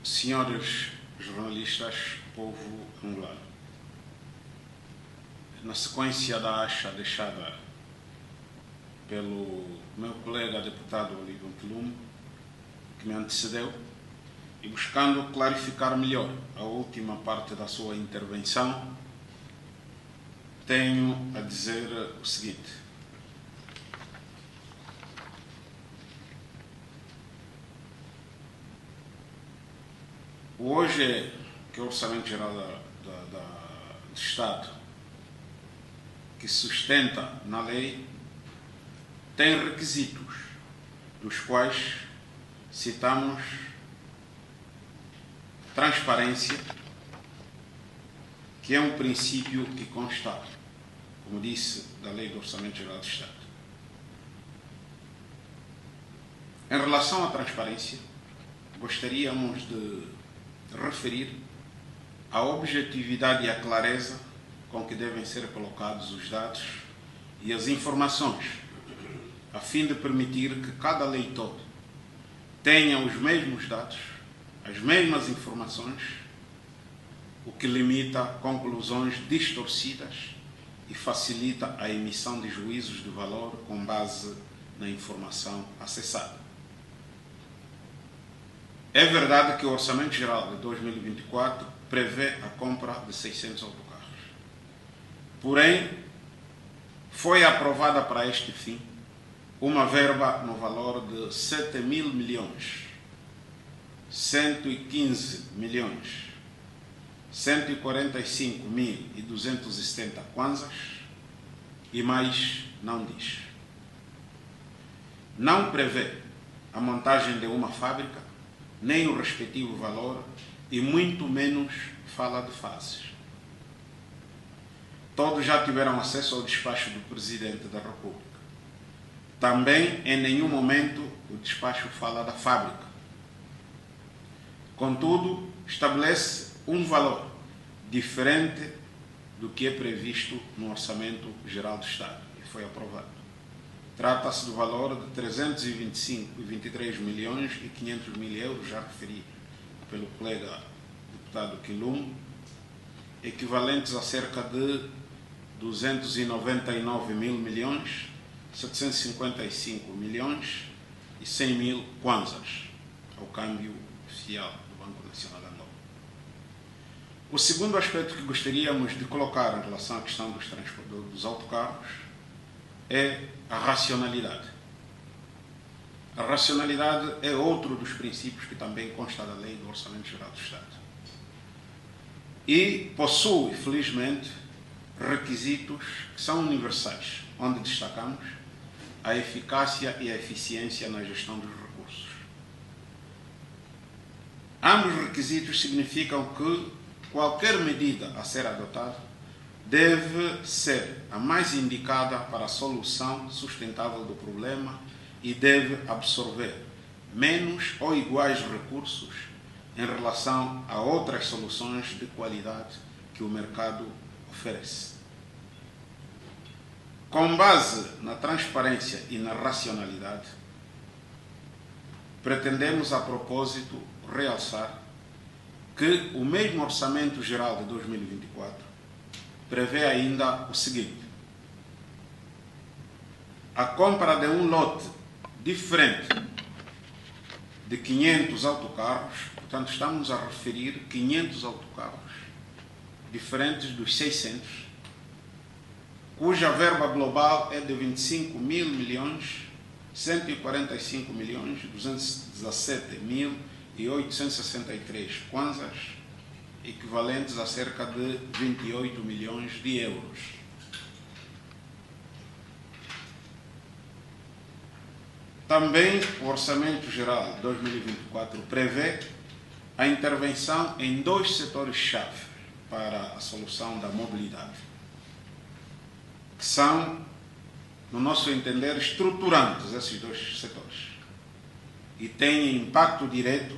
Senhores jornalistas, povo angolano, na sequência da acha deixada pelo meu colega deputado Olívio Quilum, que me antecedeu, e buscando clarificar melhor a última parte da sua intervenção, tenho a dizer o seguinte. Hoje, que é o Orçamento Geral do Estado, que sustenta na lei, tem requisitos, dos quais citamos transparência, que é um princípio que consta, como disse, da Lei do Orçamento Geral do Estado. Em relação à transparência, gostaríamos de referir a objetividade e a clareza com que devem ser colocados os dados e as informações, a fim de permitir que cada leitor tenha os mesmos dados, as mesmas informações, o que limita conclusões distorcidas e facilita a emissão de juízos de valor com base na informação acessada. É verdade que o Orçamento Geral de 2024 prevê a compra de 600 autocarros. Porém, foi aprovada para este fim uma verba no valor de 7 mil milhões, 115 milhões, 145.270 kwanzas e mais não diz. Não prevê a montagem de uma fábrica, nem o respectivo valor, e muito menos fala de fases. Todos já tiveram acesso ao despacho do Presidente da República. Também, em nenhum momento, o despacho fala da fábrica. Contudo, estabelece um valor diferente do que é previsto no Orçamento Geral do Estado, e foi aprovado. Trata-se do valor de 323 milhões e 500 mil euros, já referido pelo colega deputado Quilum, equivalentes a cerca de 299 mil milhões, 755 milhões e 100 mil kwanzas, ao câmbio oficial do Banco Nacional de Angola. O segundo aspecto que gostaríamos de colocar em relação à questão dos autocarros é a racionalidade. A racionalidade é outro dos princípios que também consta da Lei do Orçamento Geral do Estado. E possui, felizmente, requisitos que são universais, onde destacamos a eficácia e a eficiência na gestão dos recursos. Ambos requisitos significam que qualquer medida a ser adotada deve ser a mais indicada para a solução sustentável do problema e deve absorver menos ou iguais recursos em relação a outras soluções de qualidade que o mercado oferece. Com base na transparência e na racionalidade, pretendemos, a propósito, realçar que o mesmo Orçamento Geral de 2024 prevê ainda o seguinte: a compra de um lote diferente de 500 autocarros, portanto estamos a referir 500 autocarros diferentes dos 600, cuja verba global é de 25 mil milhões, 145 milhões, 217 mil e 863 kwanzas, equivalentes a cerca de 28 milhões de euros. Também o Orçamento Geral de 2024 prevê a intervenção em dois setores-chave para a solução da mobilidade, que são, no nosso entender, estruturantes, esses dois setores, e têm impacto direto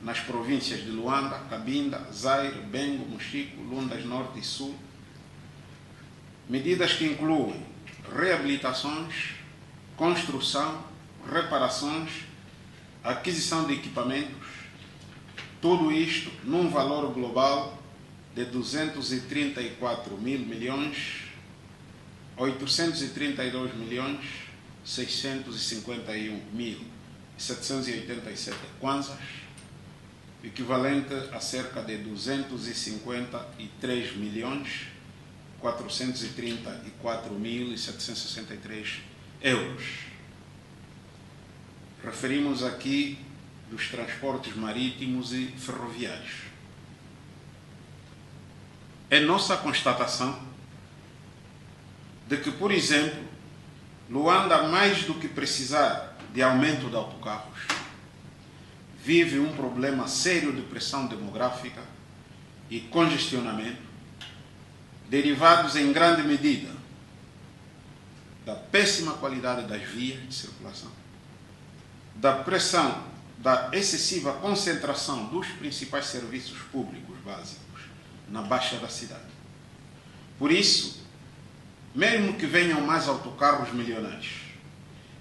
nas províncias de Luanda, Cabinda, Zaire, Bengo, Mochico, Lundas Norte e Sul, medidas que incluem reabilitações, construção, reparações, aquisição de equipamentos, Tudo isto num valor global de 234 mil milhões, 832 milhões, 651 mil 787 kwanzas, equivalente a cerca de 253 milhões 434.763 euros. Referimos aqui dos transportes marítimos e ferroviários. É nossa constatação de que, por exemplo, Luanda, mais do que precisar de aumento de autocarros, vive um problema sério de pressão demográfica e congestionamento, derivados em grande medida da péssima qualidade das vias de circulação, da pressão, da excessiva concentração dos principais serviços públicos básicos na baixa da cidade. Por isso, mesmo que venham mais autocarros milionários,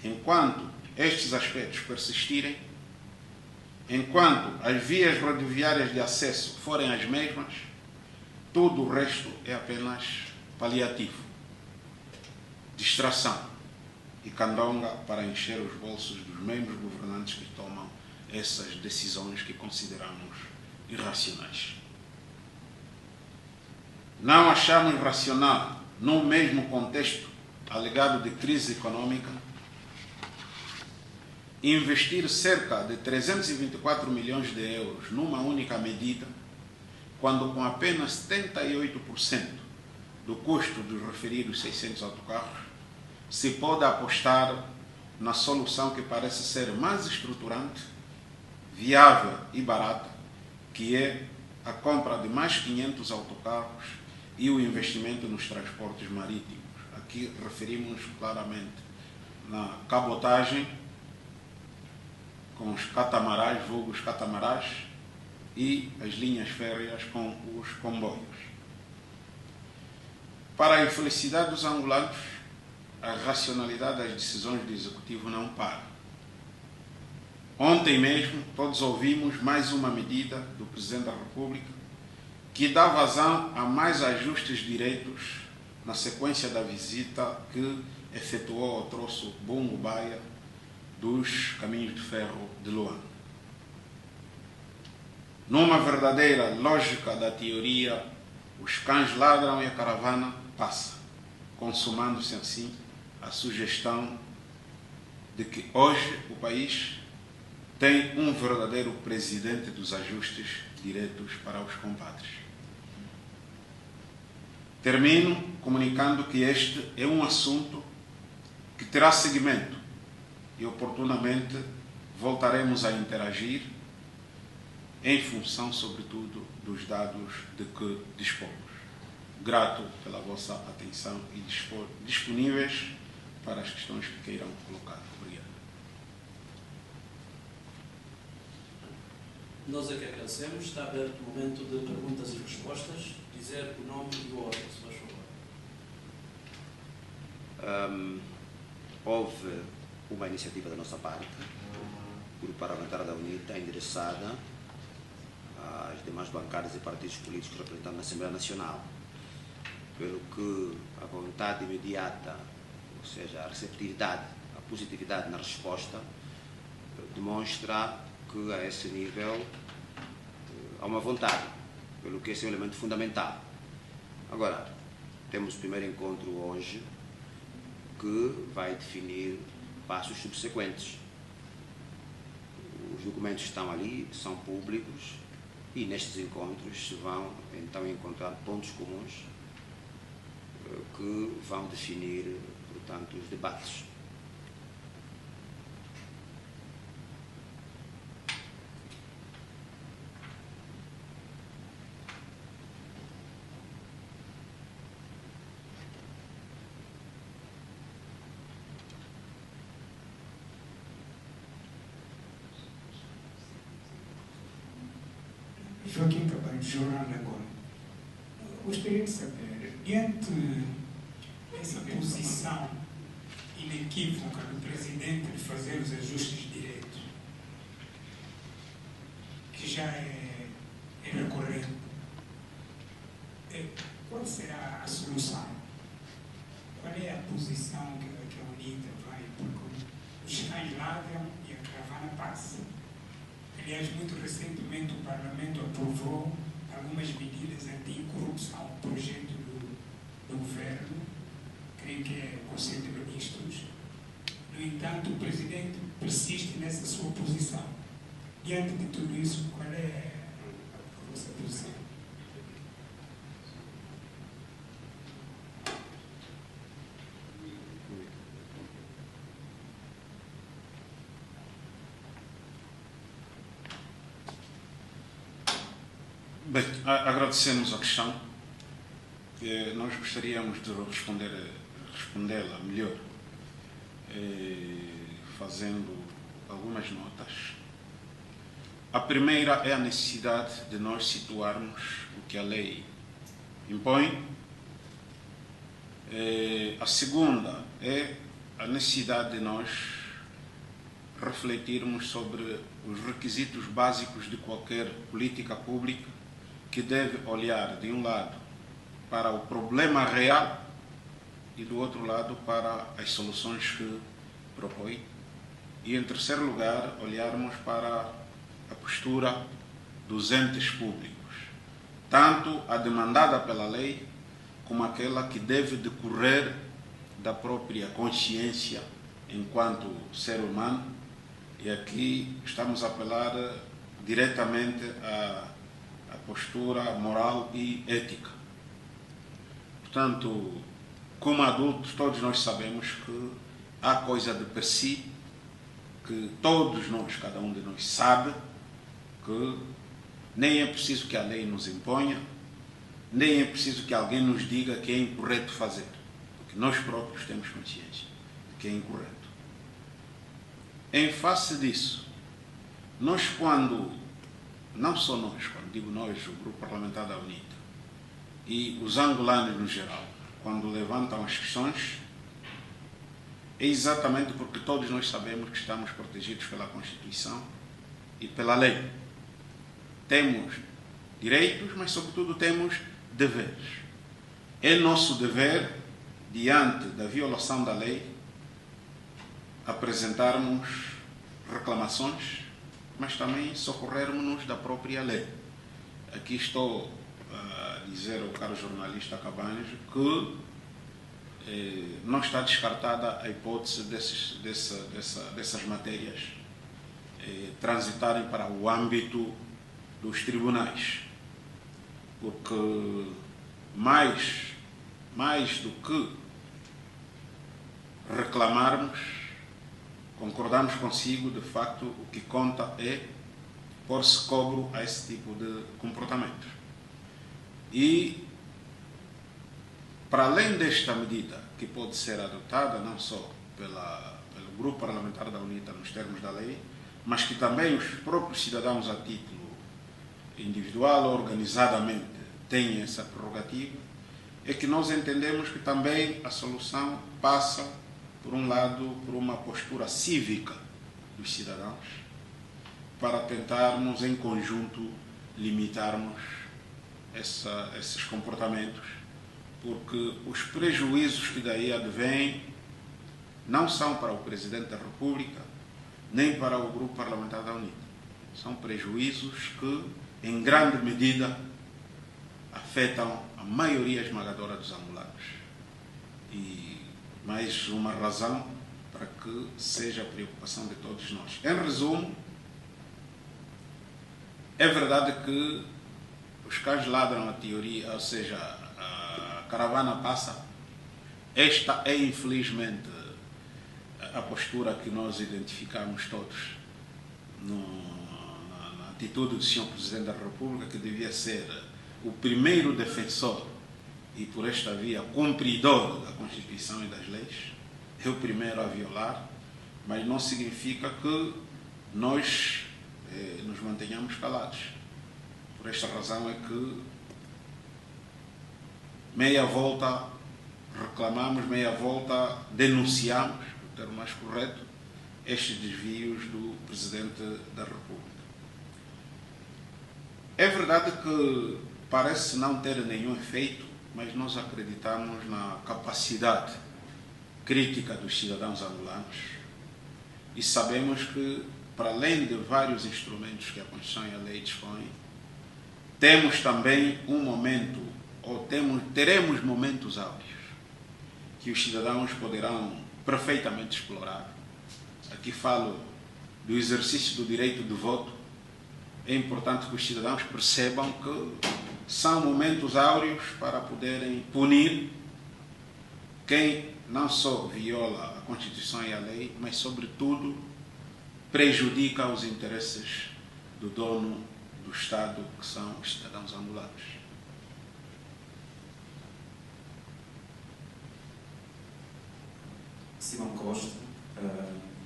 enquanto estes aspectos persistirem, enquanto as vias rodoviárias de acesso forem as mesmas, tudo o resto é apenas paliativo, distração e candonga para encher os bolsos dos membros governantes que tomam essas decisões que consideramos irracionais. Não achamos racional, no mesmo contexto alegado de crise econômica, investir cerca de 324 milhões de euros numa única medida, quando com apenas 78% do custo dos referidos 600 autocarros, se pode apostar na solução que parece ser mais estruturante, viável e barata, que é a compra de mais 500 autocarros e o investimento nos transportes marítimos. Aqui referimos claramente na cabotagem, com os catamarãs, vulgos catamarãs, e as linhas férreas com os comboios. Para a infelicidade dos angolanos, a racionalidade das decisões do Executivo não para. Ontem mesmo, todos ouvimos mais uma medida do Presidente da República que dá vazão a mais ajustes direitos na sequência da visita que efetuou ao troço Bungo-Baia dos caminhos de ferro de Luanda. Numa verdadeira lógica da teoria, os cães ladram e a caravana passa, consumando-se assim a sugestão de que hoje o país tem um verdadeiro presidente dos ajustes diretos para os compadres. Termino comunicando que este é um assunto que terá seguimento e oportunamente voltaremos a interagir em função, sobretudo, dos dados de que dispomos. Grato pela vossa atenção e disponíveis para as questões que queiram colocar. Obrigado. Nós é que agradecemos. Está aberto o momento de perguntas e respostas. Dizer o nome e o ordem, se faz favor. Houve uma iniciativa da nossa parte, o Grupo Parlamentar da UNITA, endereçada às demais bancadas e partidos políticos representados na Assembleia Nacional, pelo que a vontade imediata, ou seja, a receptividade, a positividade na resposta, demonstra que a esse nível há uma vontade, pelo que esse é um elemento fundamental. Agora, temos o primeiro encontro hoje, que vai definir passos subsequentes. Os documentos estão ali, são públicos, e nestes encontros se vão então encontrar pontos comuns que vão definir, portanto, os debates. Joaquim Cabanho, Jornal de Angola. Gostaria de saber, diante dessa posição inequívoca do Presidente de fazer os ajustes diretos, que já é é recorrente. Qual será a solução? Qual é a posição que a UNITA vai? Porque os cães ladram e a caravana passa. Aliás, muito recentemente o Parlamento aprovou algumas medidas anti-corrupção, um projeto do governo, creio que é o Conselho de Ministros. No entanto, o Presidente persiste nessa sua posição. Diante de tudo isso, qual é a vossa posição? Bem, agradecemos a questão. Nós gostaríamos de respondê-la melhor, fazendo algumas notas. A primeira é a necessidade de nós situarmos o que a lei impõe. A segunda é a necessidade de nós refletirmos sobre os requisitos básicos de qualquer política pública, que deve olhar, de um lado, para o problema real e, do outro lado, para as soluções que propõe. E, em terceiro lugar, olharmos para a postura dos entes públicos, tanto a demandada pela lei, como aquela que deve decorrer da própria consciência enquanto ser humano. E aqui estamos a apelar diretamente à postura moral e ética. Portanto, como adultos, todos nós sabemos que há coisa de per si, que todos nós, cada um de nós sabe, que nem é preciso que a lei nos imponha, nem é preciso que alguém nos diga que é incorreto fazer, porque nós próprios temos consciência de que é incorreto. Em face disso, nós não só nós, quando digo nós, o Grupo Parlamentar da UNITA, e os angolanos no geral, quando levantam as questões, é exatamente porque todos nós sabemos que estamos protegidos pela Constituição e pela lei. Temos direitos, mas sobretudo temos deveres. É nosso dever, diante da violação da lei, apresentarmos reclamações, mas também socorrermos-nos da própria lei. Aqui estou a dizer ao caro jornalista Cabanjo que não está descartada a hipótese dessas matérias transitarem para o âmbito dos tribunais, porque mais do que reclamarmos, concordamos consigo, de facto, o que conta é pôr-se cobro a esse tipo de comportamentos. E, para além desta medida, que pode ser adotada não só pelo Grupo Parlamentar da UNITA nos termos da lei, mas que também os próprios cidadãos a título individual ou organizadamente têm essa prerrogativa, é que nós entendemos que também a solução passa, por um lado, por uma postura cívica dos cidadãos, para tentarmos, em conjunto, limitarmos esses comportamentos, porque os prejuízos que daí advêm não são para o Presidente da República, nem para o Grupo Parlamentar da UNITA. São prejuízos que, em grande medida, afetam a maioria esmagadora dos angolanos. E mais uma razão para que seja a preocupação de todos nós. Em resumo, é verdade que os cães ladram a teoria, ou seja, a caravana passa. Esta é, infelizmente, a postura que nós identificamos todos na atitude do Sr. Presidente da República, que devia ser o primeiro defensor e, por esta via, cumpridor da Constituição e das leis. É o primeiro a violar, mas não significa que nós nos mantenhamos calados. Por esta razão é que meia volta reclamamos, meia volta denunciamos, o termo mais correto, estes desvios do Presidente da República. É verdade que parece não ter nenhum efeito, mas nós acreditamos na capacidade crítica dos cidadãos angolanos e sabemos que, para além de vários instrumentos que a Constituição e a lei dispõem, temos também um momento, ou teremos momentos áureos, que os cidadãos poderão perfeitamente explorar. Aqui falo do exercício do direito de voto. É importante que os cidadãos percebam que são momentos áureos para poderem punir quem não só viola a Constituição e a lei, mas, sobretudo, prejudica os interesses do dono do Estado, que são os cidadãos angolanos. Simão Costa,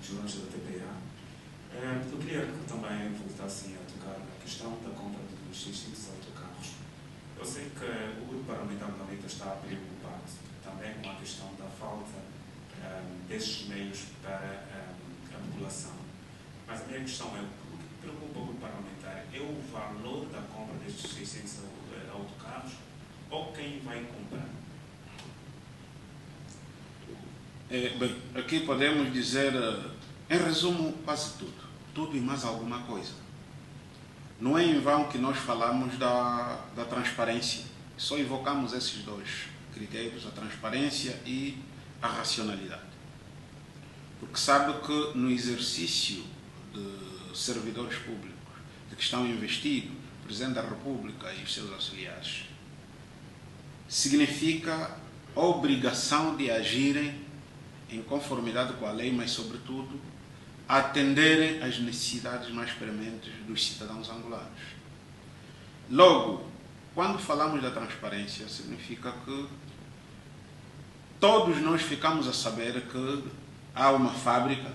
jornalista da TPA. Eu queria que também voltassem a tocar na questão da compra dos distintos autocarros. Eu sei que o grupo parlamentar da UNITA está preocupado também com a questão da falta desses meios para a população. Mas a minha questão é, o que preocupa o grupo parlamentar é o valor da compra destes 600 autocarros ou quem vai comprar? Bem, aqui podemos dizer, em resumo, quase tudo. Tudo e mais alguma coisa. Não é em vão que nós falamos da transparência. Só invocamos esses dois critérios, a transparência e a racionalidade. Porque sabe que no exercício de servidores públicos de que estão investidos, o Presidente da República e os seus auxiliares, significa a obrigação de agirem em conformidade com a lei, mas, sobretudo, atenderem às necessidades mais prementes dos cidadãos angolanos. Logo, quando falamos da transparência, significa que todos nós ficamos a saber que há uma fábrica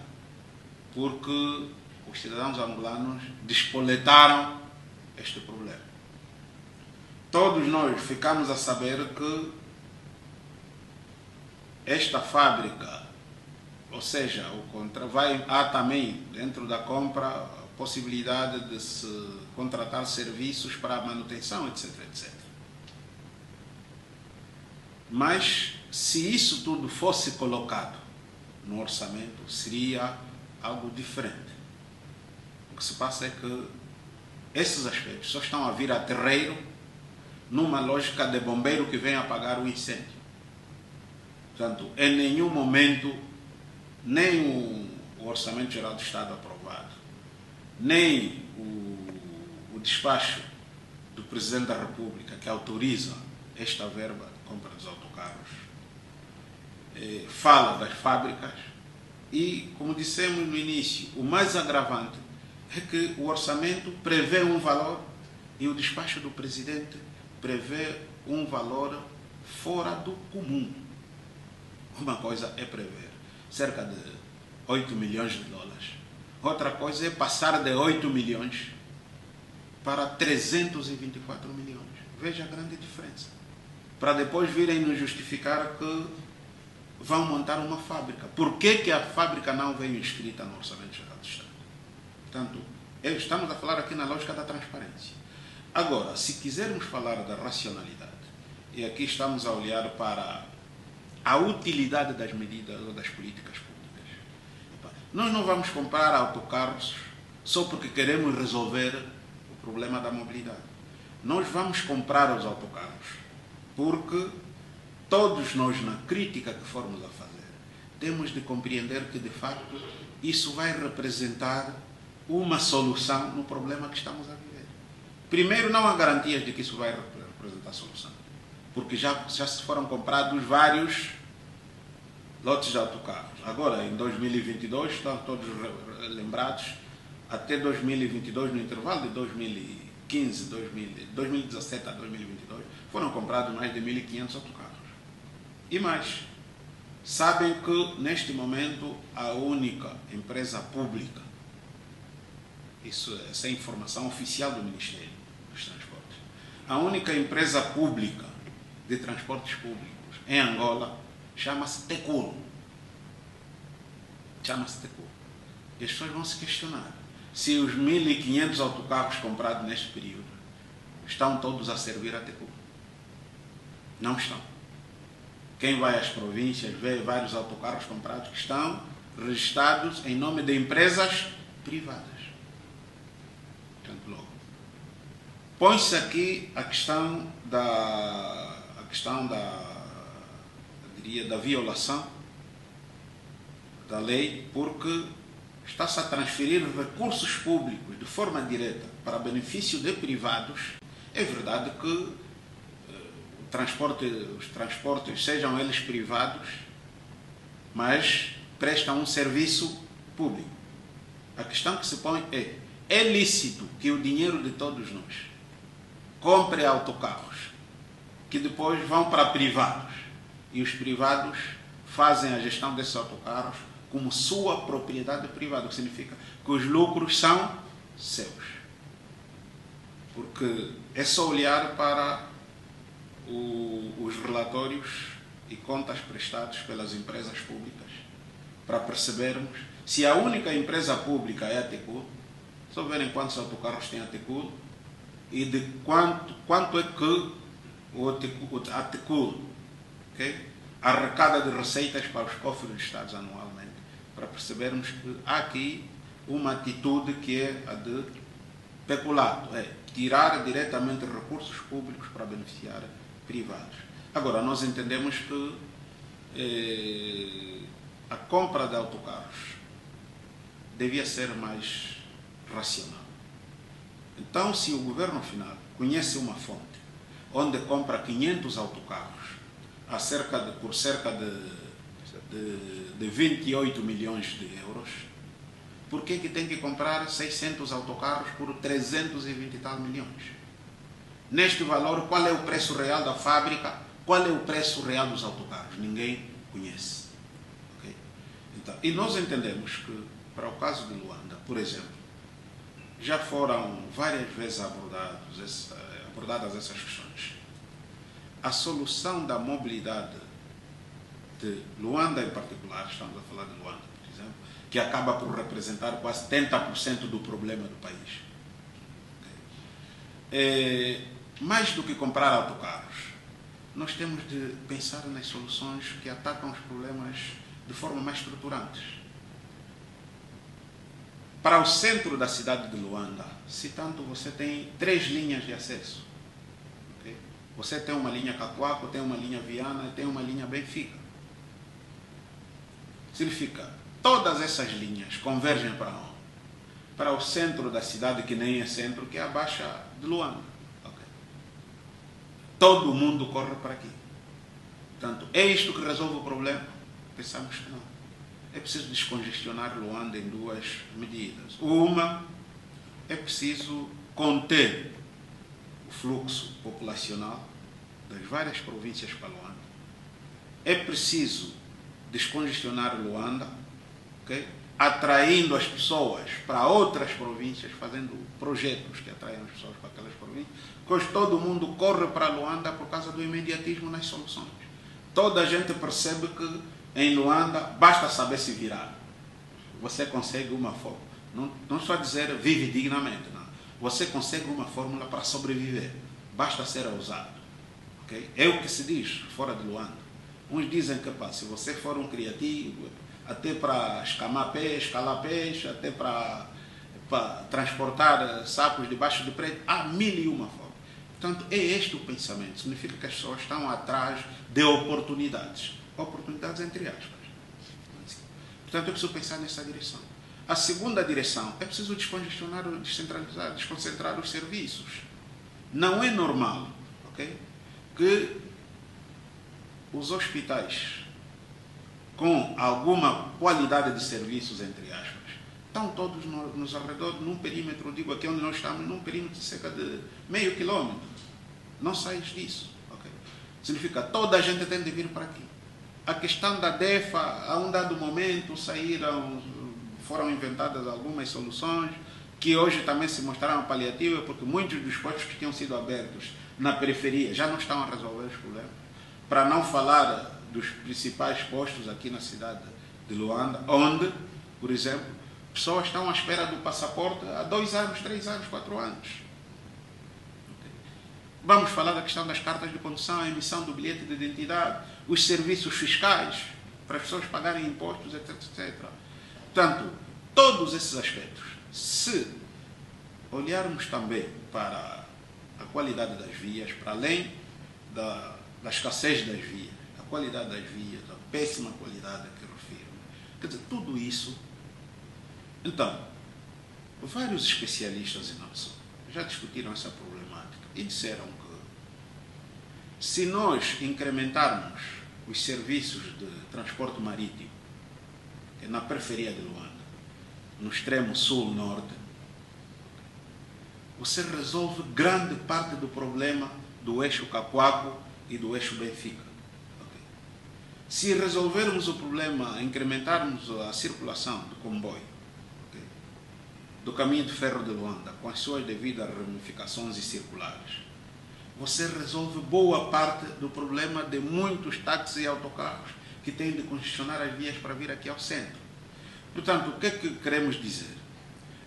porque os cidadãos angolanos despoletaram este problema. Todos nós ficamos a saber que esta fábrica, ou seja, há também dentro da compra a possibilidade de se contratar serviços para a manutenção, etc, etc. Mas, se isso tudo fosse colocado no orçamento, seria algo diferente. O que se passa é que esses aspectos só estão a vir a terreiro numa lógica de bombeiro que vem apagar o incêndio. Portanto, em nenhum momento, nem o Orçamento Geral do Estado aprovado, nem o despacho do Presidente da República que autoriza esta verba de compra dos autocarros, fala das fábricas e, como dissemos no início, o mais agravante é que o orçamento prevê um valor e o despacho do Presidente prevê um valor fora do comum. Uma coisa é prever cerca de 8 milhões de dólares. Outra coisa é passar de 8 milhões para 324 milhões. Veja a grande diferença. Para depois virem nos justificar que vão montar uma fábrica. Por que a fábrica não veio inscrita no Orçamento Geral do Estado? Portanto, estamos a falar aqui na lógica da transparência. Agora, se quisermos falar da racionalidade, e aqui estamos a olhar para a utilidade das medidas ou das políticas públicas. Nós não vamos comprar autocarros só porque queremos resolver o problema da mobilidade. Nós vamos comprar os autocarros porque todos nós, na crítica que formos a fazer, temos de compreender que, de facto, isso vai representar uma solução no problema que estamos a viver. Primeiro, não há garantias de que isso vai representar solução, porque já se foram comprados vários lotes de autocarros. Agora, em 2022, estão todos lembrados, até 2022, no intervalo de 2017 a 2022, foram comprados mais de 1.500 autocarros. E mais, sabem que, neste momento, a única empresa pública, essa é a informação oficial do Ministério dos Transportes, a única empresa pública de transportes públicos em Angola chama-se Tecur. Chama-se Tecur. E as pessoas vão se questionar se os 1.500 autocarros comprados neste período estão todos a servir a TECU. Não estão. Quem vai às províncias vê vários autocarros comprados que estão registrados em nome de empresas privadas. Portanto, logo, põe-se aqui a questão da violação da lei, porque está-se a transferir recursos públicos de forma direta para benefício de privados. É verdade que os transportes, sejam eles privados, mas prestam um serviço público. A questão que se põe é lícito que o dinheiro de todos nós compre autocarros que depois vão para privados e os privados fazem a gestão desses autocarros como sua propriedade privada, o que significa que os lucros são seus. Porque é só olhar para os relatórios e contas prestados pelas empresas públicas para percebermos se a única empresa pública é a TECU, só verem quantos autocarros tem a TECU e de quanto é que a TECU, arrecada de receitas para os cofres dos Estados anualmente, para percebermos que há aqui uma atitude que é a de peculato, tirar diretamente recursos públicos para beneficiar privados. Agora, nós entendemos que a compra de autocarros devia ser mais racional. Então, se o governo final conhece uma fonte onde compra 500 autocarros por cerca de 28 milhões de euros, por que tem que comprar 600 autocarros por 320 e tal milhões? Neste valor, qual é o preço real da fábrica? Qual é o preço real dos autocarros? Ninguém conhece. Okay? Então, e nós entendemos que, para o caso de Luanda, por exemplo, já foram várias vezes abordadas essas questões. A solução da mobilidade de Luanda em particular, estamos a falar de Luanda, por exemplo, que acaba por representar quase 70% do problema do país. Mais do que comprar autocarros, nós temos de pensar nas soluções que atacam os problemas de forma mais estruturante. Para o centro da cidade de Luanda, se tanto, você tem 3 linhas de acesso. Okay? Você tem uma linha Cacoaco, tem uma linha Viana e tem uma linha Benfica. Significa, todas essas linhas convergem para onde? Para o centro da cidade, que nem é centro, que é a Baixa de Luanda. Okay? Todo mundo corre para aqui. Portanto, é isto que resolve o problema? Pensamos que não. É preciso descongestionar Luanda em 2 medidas. Uma, é preciso conter o fluxo populacional das várias províncias para Luanda. É preciso descongestionar Luanda, okay? Atraindo as pessoas para outras províncias, fazendo projetos que atraiam as pessoas para aquelas províncias, porque hoje todo mundo corre para Luanda por causa do imediatismo nas soluções. Toda a gente percebe que em Luanda basta saber se virar. Você consegue uma fórmula. Não só dizer vive dignamente, não. Você consegue uma fórmula para sobreviver. Basta ser ousado. Okay? É o que se diz fora de Luanda. Uns dizem que se você for um criativo, até para escalar peixe, até para transportar sacos debaixo do prédio, há 1001 formas. Portanto, é este o pensamento. Significa que as pessoas estão atrás de oportunidades. Oportunidades entre aspas. Portanto, é preciso pensar nessa direção. A segunda direção é preciso descongestionar, descentralizar, desconcentrar os serviços. Não é normal, okay, que os hospitais com alguma qualidade de serviços, entre aspas, estão todos nos arredores, num perímetro, digo aqui onde nós estamos, num perímetro de cerca de meio quilômetro. Não sais disso. Okay? Significa que toda a gente tem de vir para aqui. A questão da DEFA, a um dado momento foram inventadas algumas soluções que hoje também se mostraram paliativas, porque muitos dos postos que tinham sido abertos na periferia já não estão a resolver os problemas. Para não falar dos principais postos aqui na cidade de Luanda, onde, por exemplo, pessoas estão à espera do passaporte há 2 anos, 3 anos, 4 anos. Vamos falar da questão das cartas de condução, a emissão do bilhete de identidade, os serviços fiscais, para as pessoas pagarem impostos, etc, etc. Portanto, todos esses aspectos, se olharmos também para a qualidade das vias, para além da escassez das vias, a qualidade das vias, a péssima qualidade a que refiro, quer dizer, tudo isso. Então, vários especialistas em nosso já discutiram essa problemática e disseram que se nós incrementarmos os serviços de transporte marítimo na periferia de Luanda, no extremo sul-norte, você resolve grande parte do problema do eixo Cacoaco e do eixo Benfica. Okay. Se resolvermos o problema, incrementarmos a circulação do comboio, okay, do caminho de ferro de Luanda, com as suas devidas ramificações e circulares, você resolve boa parte do problema de muitos táxis e autocarros que têm de congestionar as vias para vir aqui ao centro. Portanto, o que é que queremos dizer?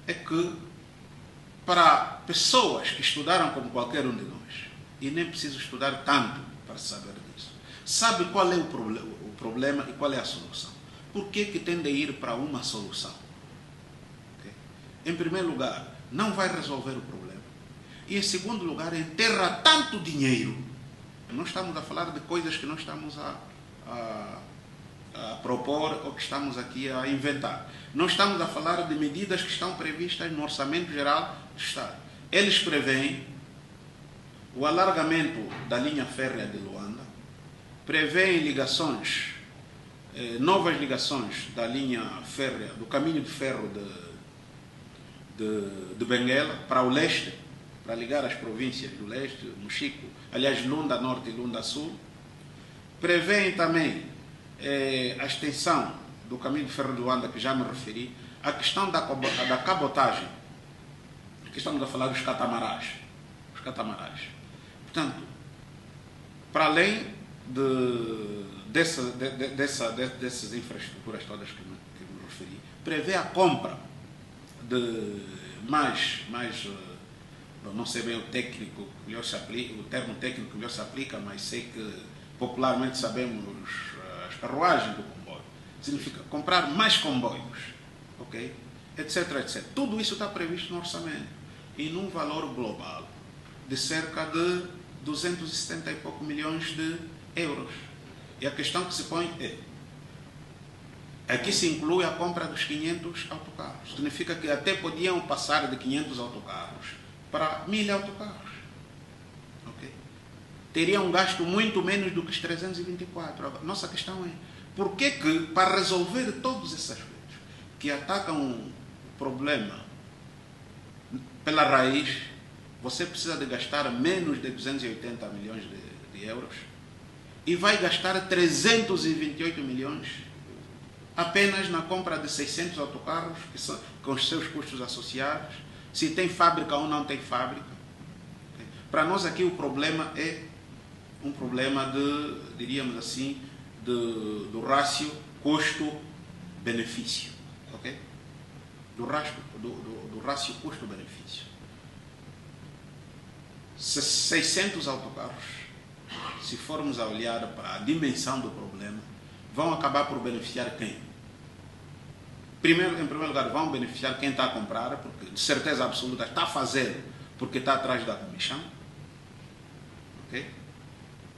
É que para pessoas que estudaram como qualquer um de nós, e nem preciso estudar tanto para saber disso, sabe qual é o problema e qual é a solução. Por que que tende a ir para uma solução? Okay? Em primeiro lugar, não vai resolver o problema. E em segundo lugar, enterra tanto dinheiro. Não estamos a falar de coisas que não estamos a propor ou que estamos aqui a inventar. Não estamos a falar de medidas que estão previstas no Orçamento Geral do Estado. Eles prevêem o alargamento da linha férrea de Luanda, prevêem ligações, novas ligações da linha férrea, do caminho de ferro de Benguela para o leste, para ligar as províncias do leste, Mochico, aliás, Lunda Norte e Lunda Sul. Prevêem também a extensão do caminho de ferro de Luanda, que já me referi, a questão da cabotagem, que estamos a falar dos catamarãs. Os catamarãs. Portanto, para além dessas infraestruturas todas que me referi, prevê a compra de mais não sei bem o técnico que melhor se aplica, o termo técnico que melhor se aplica, mas sei que popularmente sabemos as carruagens do comboio. Significa comprar mais comboios, ok? Etc, etc. Tudo isso está previsto no orçamento e num valor global de cerca de 270 e pouco milhões de euros. E a questão que se põe é: aqui se inclui a compra dos 500 autocarros. Significa que até podiam passar de 500 autocarros para 1000 autocarros. Okay? Teriam gasto muito menos do que os 324. Nossa questão é: por que que, para resolver todos esses aspectos que atacam o problema pela raiz, você precisa de gastar menos de 280 milhões de euros e vai gastar 328 milhões apenas na compra de 600 autocarros, que são, com os seus custos associados, se tem fábrica ou não tem fábrica. Para nós aqui o problema é um problema de, diríamos assim, do rácio custo-benefício. Okay? Do rácio custo-benefício. 600 autocarros, se formos a olhar para a dimensão do problema, vão acabar por beneficiar quem? Em primeiro lugar, vão beneficiar quem está a comprar, porque de certeza absoluta está a fazer porque está atrás da comissão. Okay?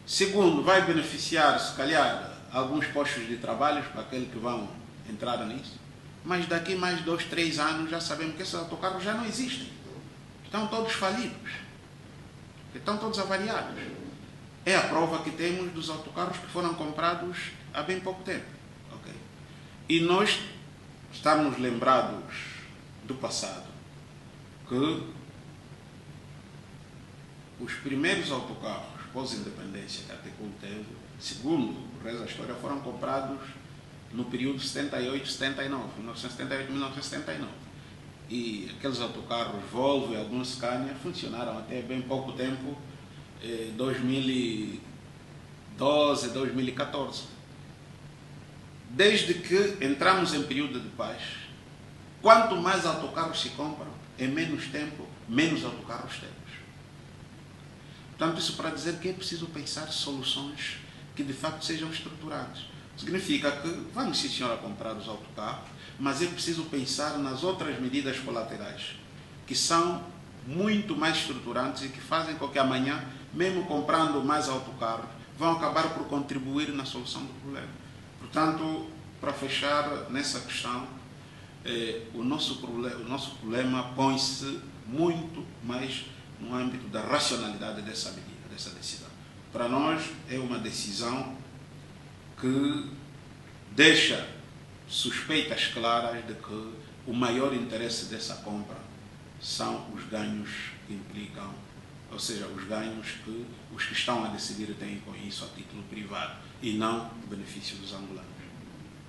Segundo, vai beneficiar, se calhar, alguns postos de trabalho para aqueles que vão entrar nisso. Mas daqui mais 2, 3 anos já sabemos que esses autocarros já não existem. Estão todos falidos. Estão todos avariados. É a prova que temos dos autocarros que foram comprados há bem pouco tempo. Okay? E nós estamos lembrados do passado, que os primeiros autocarros pós-independência que a Tecul teve, segundo reza a história, foram comprados no período 78-79, 1978-1979. E aqueles autocarros Volvo e alguns Scania funcionaram até bem pouco tempo, 2012, 2014. Desde que entramos em período de paz, quanto mais autocarros se compram, em menos tempo, menos autocarros temos. Portanto, isso para dizer que é preciso pensar soluções que de facto sejam estruturadas. Significa que vamos, sim senhora, comprar os autocarros, mas é preciso pensar nas outras medidas colaterais, que são muito mais estruturantes e que fazem com que amanhã, mesmo comprando mais autocarros, vão acabar por contribuir na solução do problema. Portanto, para fechar nessa questão, o nosso problema põe-se muito mais no âmbito da racionalidade dessa medida, dessa decisão. Para nós, é uma decisão que deixa suspeitas claras de que o maior interesse dessa compra são os ganhos que implicam, ou seja, os ganhos que os que estão a decidir têm com isso a título privado e não o benefício dos angolanos.